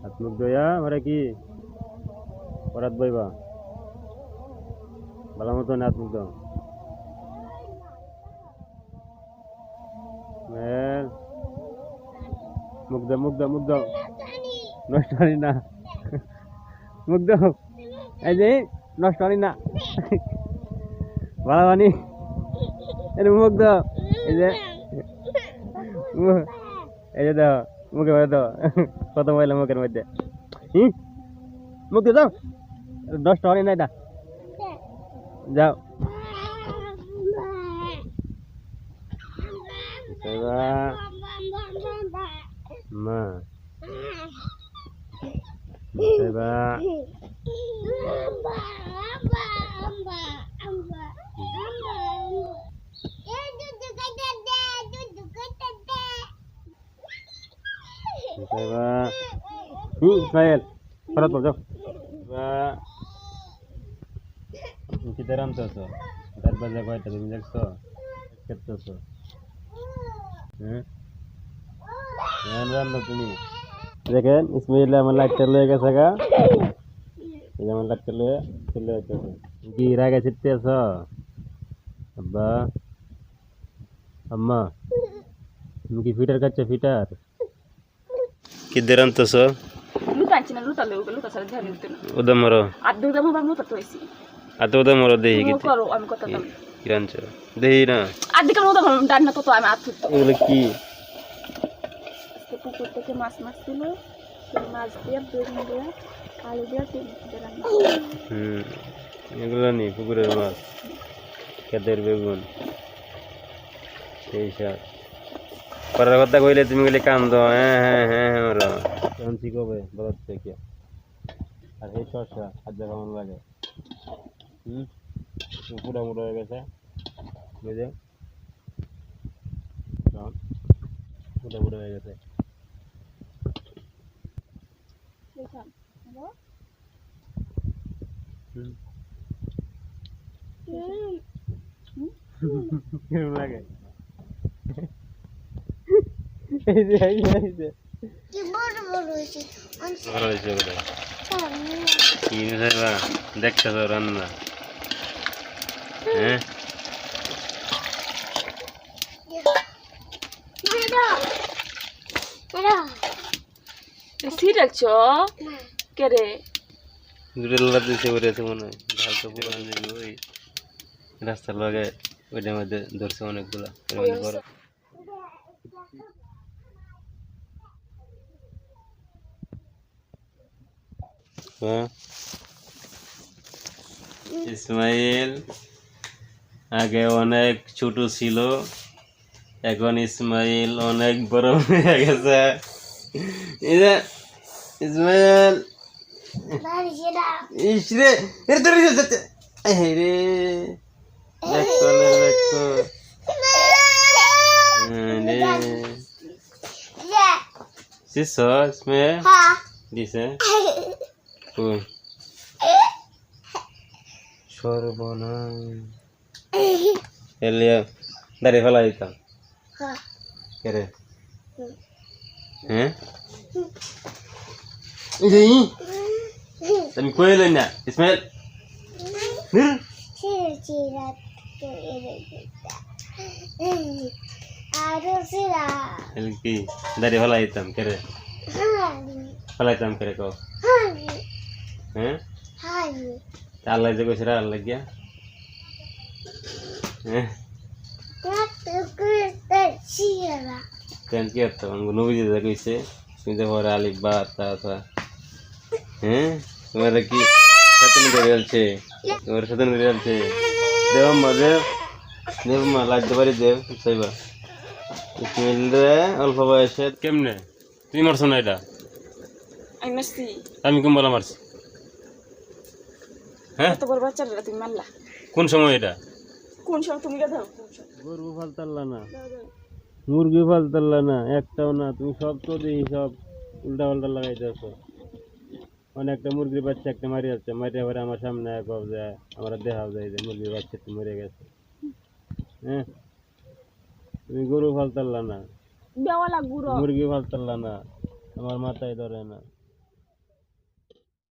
হাত মুখ ধোয়া ওরা কি পরাত বইবা ভালো মতন হাত মুখ দাও মুখ দাও মুখ দাও মুখ দাও নষ্ট হয়নি না মুখ দাও এই যে নষ্ট হয়নি না ভালো বানি এই মুখ দাও এই যে দাও মুখে মধ্যে দাও কত ময়লা মুখের মধ্যে মুখ দিয়ে দাও নষ্ট হয়নি না এটা যাও মা Ismail, perut bocor. Kita ramah tu, dar baca kau itu minyak tu, kita tu. Yang ramah tu ni. Jangan Ismail lah melak terlebih ke saga. Jangan melak terlebih tu. Gira ke situ so. Abba, amma, mungkin filter kaca filter. Kita ramah tu so. Udah moro. Atau udah moro deh gitu. Kiran cero. Deh na. Adik kamu udah belum dan nato tuh am atut. Lagi. Pukur teke mas dulu. Mas dia dia. Kali dia jalan. Ini nih pukur mas. Kader begun. Keisha. Para kota kau lihat minggu lekam do. Moro. Nanti kau be, berat sekian. Ada shosha, ada kawan lagi. Mudah biasa. Gitu. Mudah biasa. Kirim lagi. Ini. Ini saya deksa orang na. Sirak cok, kere. Dulu lagi seorang itu mana, dah tu bukan jadi. Rasa lagi, udah macam dorson itu lah. Ismail আগে অনেক ছোট ছিল এখন ইসমাইল অনেক বড় হয়ে গেছে ইসমাইল ইসরে এর ধরে যাচ্ছে এই রে দেখো দেখো সিসো ইসমাইল হ্যাঁ দিছে কই সর্বনা এলিয়া দাঁড়িয়ে ফেলা দিতাম কেরে হ্যাঁ তুমি কই এলেন না ইসমাইল কি দাঁড়িয়ে ফেলা দিতাম কেরে ফেলাইতাম কেরে কও হ্যাঁ আল্লাহ যে কইছে আল্লাহ গিয়া কেন কি হতো নবী যে কইছে তুমি যে পরে আলিফ বা তা তা তোমার কি সাথে ধরে চলছে তোমার সাথে ধরে চলছে দেব মা দেব মা লাগতে পারি দেব সাইবা ইসমাইল রে অল্প বয়সে কেমনে তুমি মারছো না এটা আমি মারছি আমি কোন বলা মারছি এত বড় বাচ্চাটা তুমি মারলা কোন সময় এটা কোন সময় তুমি দাও গরু ফালতাল্লা না মুরগি ফালতাল্লা না একটাও না তুমি সব তো দেখি সব উল্টা পাল্টা লাগাইতেছো অনেকটা মুরগির বাচ্চা একটা মারি যাচ্ছে মারি আবার আমার সামনে যায় আমার দেখাও যায় যে মুরগির বাচ্চাটা মরে গেছে তুমি গরু ফালতাল্লা না মুরগি ফালতাল্লা না আমার মাথায় ধরে না